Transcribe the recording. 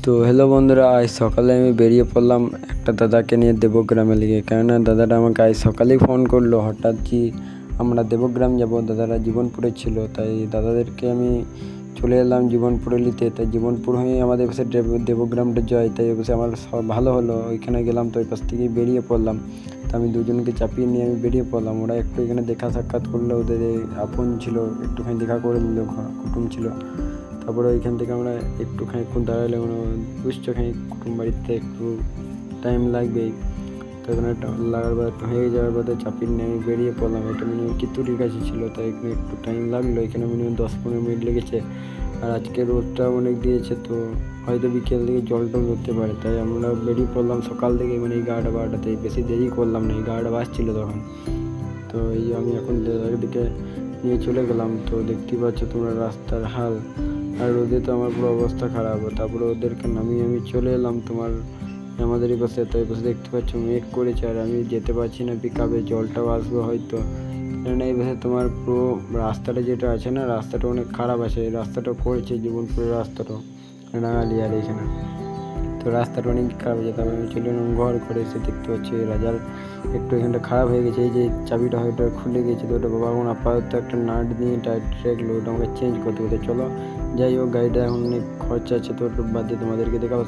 তো হ্যালো বন্ধুরা, আজ সকালে আমি বেরিয়ে পড়লাম একটা দাদাকে নিয়ে দেবগ্রামের দিকে। কেননা দাদাটা আমাকে আজ সকালেই ফোন করলো হঠাৎ যে আমরা দেবগ্রাম যাব। দাদারা জীবনপুরে ছিল, তাই দাদাদেরকে আমি চলে এলাম জীবনপুরে নিতে। তাই জীবনপুর হয়ে আমাদের পাশে দেবগ্রামটা যায়, তাই পাশে আমার ভালো হলো। ওইখানে গেলাম, তো ওই পাশ থেকে বেরিয়ে পড়লাম। তো আমি দুজনকে চাপিয়ে নিয়ে আমি বেরিয়ে পড়লাম। ওরা একটু এখানে দেখা সাক্ষাৎ করলো, ওদের আপন ছিল, একটুখানি দেখা করে নিল, কুটুম ছিল। তারপরে ওইখান থেকে আমরা একটুখানি দাঁড়ালে বুঝছো কুটুম বাড়িতে একটু টাইম লাগবেই। তো এখানে লাগার পর হয়ে যাওয়ার পরে চাপিয়ে নিয়ে আমি বেরিয়ে পড়লাম। এটা মিনিমাম কিত্তুরির কাছে ছিল, তাই এখানে একটু টাইম লাগলো। এখানে মিনিমাম 10-15 মিনিট লেগেছে। আর আজকে রোদটা অনেক দিয়েছে, তো হয়তো বিকেল দিকে জলটাও ধরতে পারে। তাই আমরা বেরিয়ে পড়লাম সকাল থেকে, মানে 11টা-12টাতে। বেশি দেরি করলাম না, 11টা বাজছিল তখন। তো এই আমি এখন দিকে নিয়ে চলে গেলাম। তো দেখতেই পাচ্ছ তোমরা রাস্তার হাল, আর রোদে তো আমার পুরো অবস্থা খারাপ। তারপরে ওদেরকে নামিয়ে আমি চলে এলাম তোমার আমাদেরই পাশে। তো এই পাশে দেখতে পাচ্ছ মেঘ করেছে, আর আমি যেতে পারছি না পিকআপে, জলটাও আসবে হয়তো। কেননা এই পাশে তোমার পুরো রাস্তাটা যেটা আছে না, রাস্তাটা অনেক খারাপ আছে। এই রাস্তাটা করেছে জীবনপুরের রাস্তাটা রাঙালিয়ার এখানে। তো রাস্তাটা অনেক খারাপ হয়ে যেত। আমি চলে এলাম ঘর করে। এসে দেখতে পাচ্ছি রাজার একটু এখানটা খারাপ হয়ে গেছে। এই যে চাবিটা হয়তো খুলে গেছে, তো ওটা বাবা এখন আপাতত একটা নাট দিয়ে টাইট রাখলো, ওটা আমাকে চেঞ্জ করতে হতো। চলো যাই হোক, গাড়িটা এখন অনেক খরচা আছে, তো ওটা বাদ দিয়ে তোমাদেরকে দেখাবো।